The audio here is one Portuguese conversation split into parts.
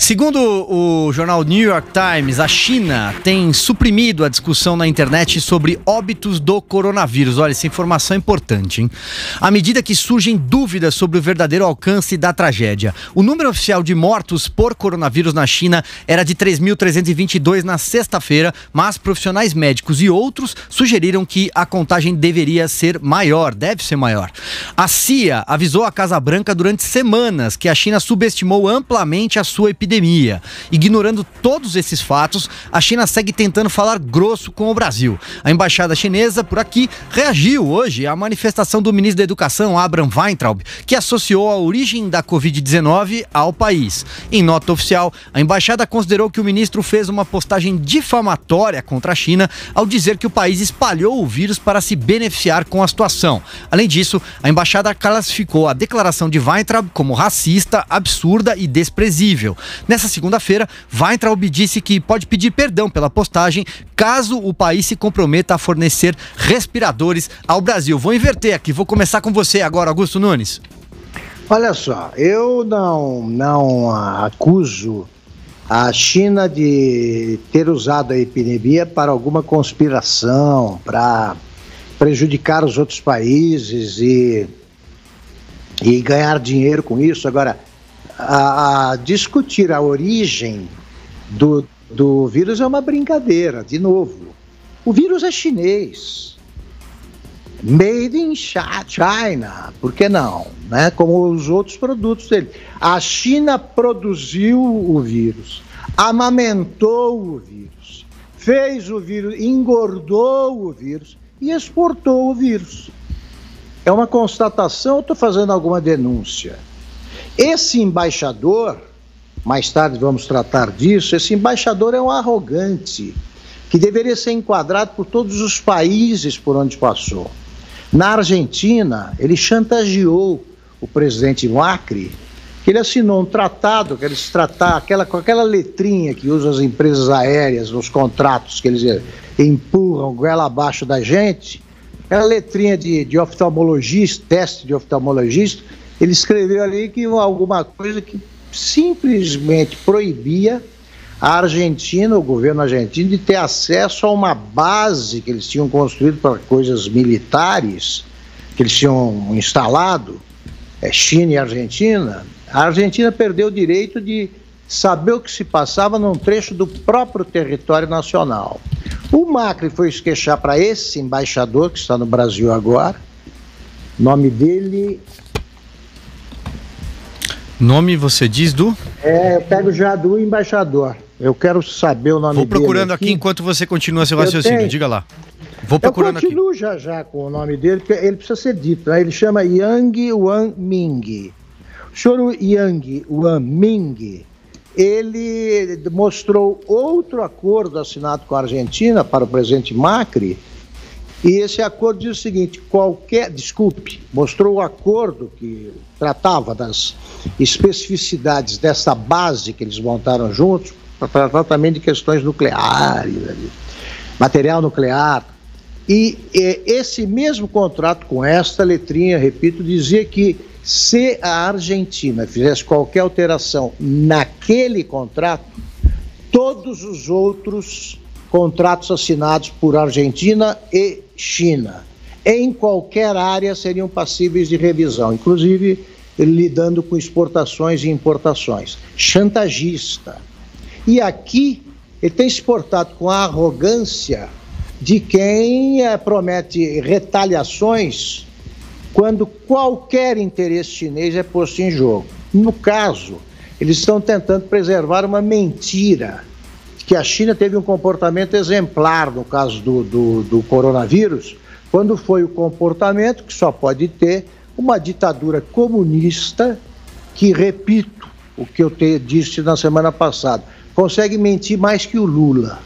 Segundo o jornal New York Times, a China tem suprimido a discussão na internet sobre óbitos do coronavírus. Olha, essa informação é importante, hein? À medida que surgem dúvidas sobre o verdadeiro alcance da tragédia. O número oficial de mortos por coronavírus na China era de 3.322 na sexta-feira, mas profissionais médicos e outros sugeriram que a contagem deveria ser maior, deve ser maior. A CIA avisou a Casa Branca durante semanas que a China subestimou amplamente a sua epidemia. Ignorando todos esses fatos, a China segue tentando falar grosso com o Brasil. A embaixada chinesa por aqui reagiu hoje à manifestação do ministro da Educação, Abraham Weintraub, que associou a origem da Covid-19 ao país. Em nota oficial, a embaixada considerou que o ministro fez uma postagem difamatória contra a China ao dizer que o país espalhou o vírus para se beneficiar com a situação. Além disso, a embaixada classificou a declaração de Weintraub como racista, absurda e desprezível. Nessa segunda-feira, Weintraub disse que pode pedir perdão pela postagem caso o país se comprometa a fornecer respiradores ao Brasil. Vou inverter aqui, vou começar com você agora, Augusto Nunes. Olha só, eu não acuso a China de ter usado a epidemia para alguma conspiração, para prejudicar os outros países e ganhar dinheiro com isso. Agora, a discutir a origem do vírus é uma brincadeira, de novo. O vírus é chinês. Made in China, por que não? Né? Como os outros produtos dele. A China produziu o vírus, amamentou o vírus, fez o vírus, engordou o vírus e exportou o vírus. É uma constatação, eu estou fazendo alguma denúncia. Esse embaixador, mais tarde vamos tratar disso, esse embaixador é um arrogante, que deveria ser enquadrado por todos os países por onde passou. Na Argentina, ele chantageou o presidente Macri, que ele assinou um tratado, que eles tratar com aquela letrinha que usam as empresas aéreas nos contratos, que eles empurram goela abaixo da gente, aquela letrinha de oftalmologista, teste de oftalmologista. Ele escreveu ali que alguma coisa que simplesmente proibia a Argentina, o governo argentino, de ter acesso a uma base que eles tinham construído para coisas militares, que eles tinham instalado, China e Argentina. A Argentina perdeu o direito de saber o que se passava num trecho do próprio território nacional. O Macri foi se queixar para esse embaixador, que está no Brasil agora, o nome dele... Nome você diz do? Eu pego já do embaixador. Eu quero saber o nome dele. Vou procurando aqui enquanto você continua seu raciocínio. Diga lá. Vou procurando aqui. Eu continuo já com o nome dele, porque ele precisa ser dito. Né? Ele chama Yang Wanming. O senhor Yang Wanming, ele mostrou outro acordo assinado com a Argentina para o presidente Macri. E esse acordo diz o seguinte, mostrou o acordo que tratava das especificidades dessa base que eles montaram juntos para tratar também de questões nucleares, material nuclear. E esse mesmo contrato com esta letrinha, repito, dizia que se a Argentina fizesse qualquer alteração naquele contrato, todos os outros contratos assinados por Argentina e China, em qualquer área, seriam passíveis de revisão, inclusive lidando com exportações e importações. Chantagista. E aqui ele tem se portado com a arrogância de quem promete retaliações quando qualquer interesse chinês é posto em jogo. No caso, eles estão tentando preservar uma mentira, que a China teve um comportamento exemplar no caso do coronavírus, quando foi o comportamento que só pode ter uma ditadura comunista que, repito, o que eu disse na semana passada, consegue mentir mais que o Lula.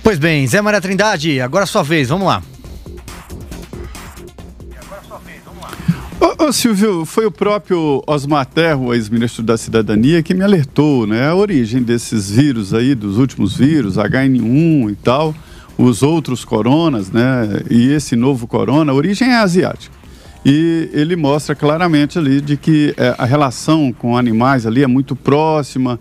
Pois bem, Zé Maria Trindade, agora a sua vez, vamos lá. Ô Silvio, foi o próprio Osmar Terro, ex-ministro da Cidadania, que me alertou, né? A origem desses vírus aí, dos últimos vírus, H1N1 e tal, os outros coronas, né? E esse novo corona, a origem é asiática. E ele mostra claramente ali de que a relação com animais ali é muito próxima,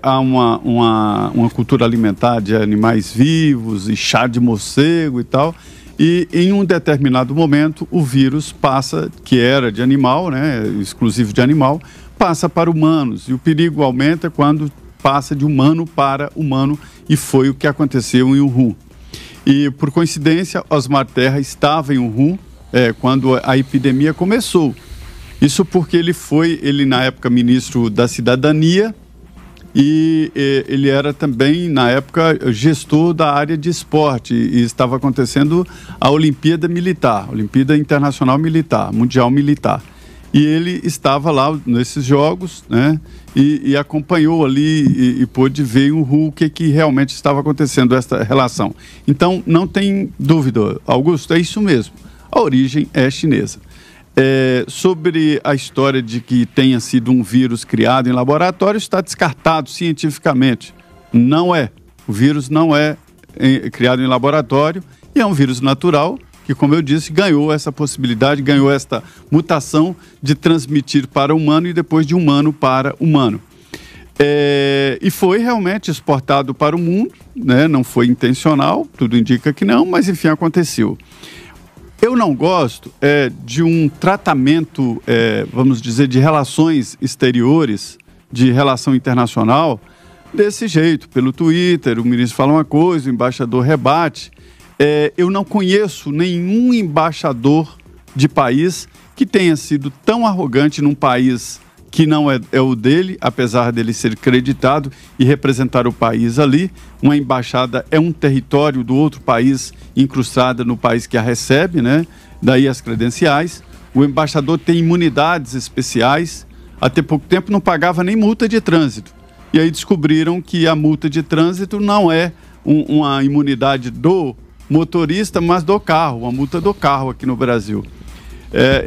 há uma cultura alimentar de animais vivos e chá de morcego e tal. E em um determinado momento o vírus passa, que era de animal, né, exclusivo de animal, passa para humanos. E o perigo aumenta quando passa de humano para humano, e foi o que aconteceu em Wuhan. E por coincidência, Osmar Terra estava em Wuhan quando a epidemia começou. Isso porque ele na época ministro da Cidadania, e ele era também, na época, gestor da área de esporte, e estava acontecendo a Olimpíada Militar, Olimpíada Internacional Militar, Mundial Militar. E ele estava lá nesses jogos, né, e acompanhou ali e pôde ver o que realmente estava acontecendo, essa relação. Então, não tem dúvida, Augusto, é isso mesmo. A origem é chinesa. Sobre a história de que tenha sido um vírus criado em laboratório, está descartado cientificamente. Não é. O vírus não é criado em laboratório e é um vírus natural que, como eu disse, ganhou essa possibilidade, ganhou esta mutação de transmitir para humano e depois de humano para humano. E foi realmente exportado para o mundo, né? Não foi intencional, tudo indica que não, mas enfim, aconteceu. Eu não gosto de um tratamento, vamos dizer, de relações exteriores, de relação internacional, desse jeito, pelo Twitter, o ministro fala uma coisa, o embaixador rebate. Eu não conheço nenhum embaixador de país que tenha sido tão arrogante num país que não é o dele, apesar dele ser creditado e representar o país ali. Uma embaixada é um território do outro país incrustada no país que a recebe, né? Daí as credenciais. O embaixador tem imunidades especiais. Até pouco tempo não pagava nem multa de trânsito. E aí descobriram que a multa de trânsito não é uma imunidade do motorista, mas do carro, uma multa do carro aqui no Brasil.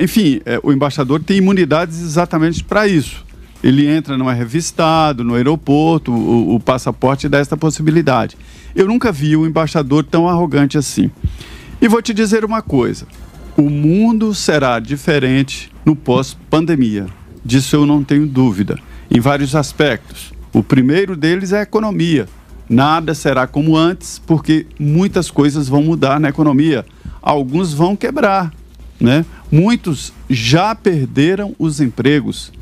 Enfim, o embaixador tem imunidades exatamente para isso. Ele entra, não é revistado, no aeroporto, o passaporte dá esta possibilidade. Eu nunca vi um embaixador tão arrogante assim. E vou te dizer uma coisa, o mundo será diferente no pós-pandemia. Disso eu não tenho dúvida, em vários aspectos. O primeiro deles é a economia. Nada será como antes, porque muitas coisas vão mudar na economia. Alguns vão quebrar, né? Muitos já perderam os empregos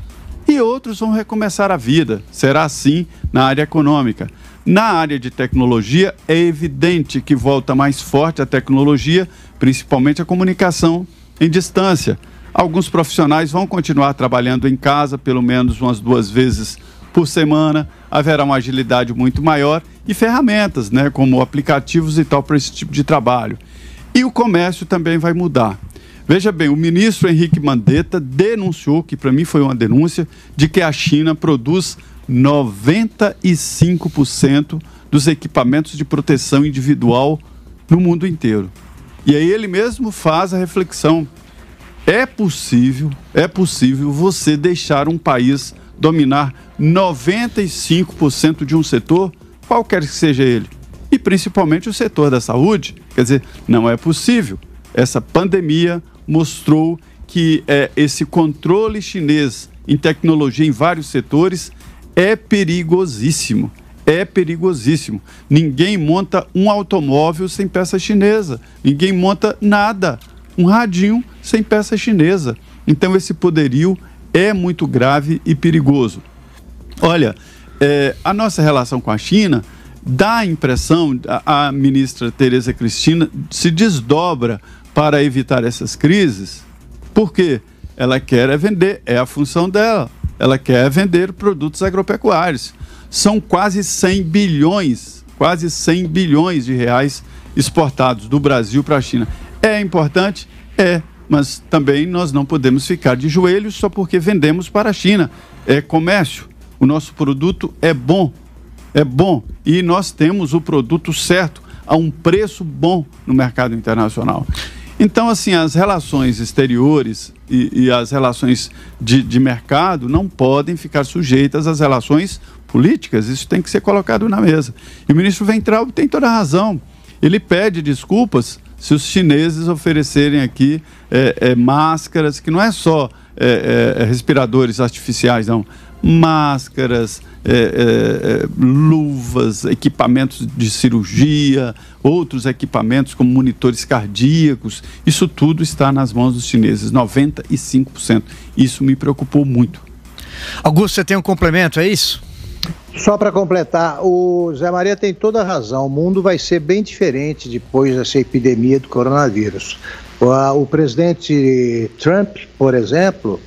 e outros vão recomeçar a vida. Será assim na área econômica. Na área de tecnologia, é evidente que volta mais forte a tecnologia, principalmente a comunicação em distância. Alguns profissionais vão continuar trabalhando em casa, pelo menos umas 2 vezes por semana. Haverá uma agilidade muito maior e ferramentas, né, como aplicativos e tal, para esse tipo de trabalho. E o comércio também vai mudar. Veja bem, o ministro Henrique Mandetta denunciou, que para mim foi uma denúncia, de que a China produz 95% dos equipamentos de proteção individual no mundo inteiro. E aí ele mesmo faz a reflexão. É possível você deixar um país dominar 95% de um setor, qualquer que seja ele, e principalmente o setor da saúde? Quer dizer, não é possível. Essa pandemia mostrou que esse controle chinês em tecnologia em vários setores é perigosíssimo. É perigosíssimo. Ninguém monta um automóvel sem peça chinesa. Ninguém monta nada. Um radinho sem peça chinesa. Então esse poderio é muito grave e perigoso. Olha, a nossa relação com a China dá a impressão, a ministra Tereza Cristina se desdobra para evitar essas crises, porque ela quer vender, é a função dela, ela quer vender produtos agropecuários. São quase 100 bilhões de reais exportados do Brasil para a China. É importante? É, mas também nós não podemos ficar de joelhos só porque vendemos para a China. É comércio, o nosso produto é bom, e nós temos o produto certo a um preço bom no mercado internacional. Então, assim, as relações exteriores e as relações de mercado não podem ficar sujeitas às relações políticas. Isso tem que ser colocado na mesa. E o ministro Weintraub tem toda a razão. Ele pede desculpas se os chineses oferecerem aqui máscaras, que não é só respiradores artificiais, não. Máscaras, luvas, equipamentos de cirurgia, outros equipamentos como monitores cardíacos, isso tudo está nas mãos dos chineses, 95%. Isso me preocupou muito. Augusto, você tem um complemento, é isso? Só para completar, o Zé Maria tem toda a razão, o mundo vai ser bem diferente depois dessa epidemia do coronavírus. O presidente Trump, por exemplo,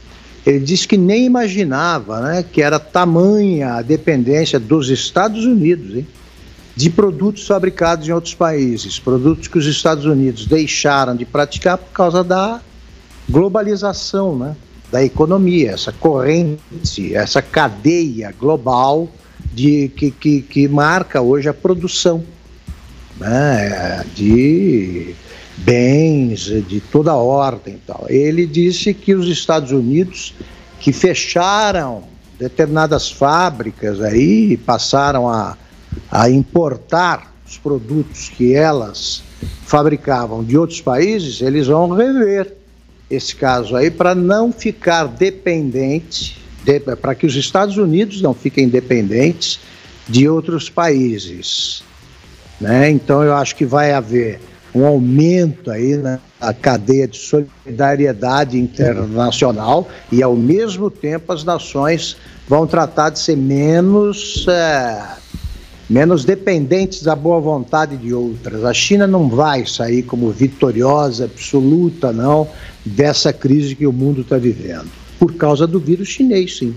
ele disse que nem imaginava, né, que era tamanha a dependência dos Estados Unidos, hein, de produtos fabricados em outros países, produtos que os Estados Unidos deixaram de praticar por causa da globalização, né, da economia, essa corrente, essa cadeia global que marca hoje a produção, né, de bens de toda ordem e tal. Ele disse que os Estados Unidos, que fecharam determinadas fábricas aí, passaram a importar os produtos que elas fabricavam de outros países, eles vão rever esse caso aí para não ficar dependente, para que os Estados Unidos não fiquem dependentes de outros países, né? Então eu acho que vai haver um aumento aí na cadeia de solidariedade internacional e, ao mesmo tempo, as nações vão tratar de ser menos dependentes da boa vontade de outras. A China não vai sair como vitoriosa absoluta, não, dessa crise que o mundo está vivendo, por causa do vírus chinês, sim.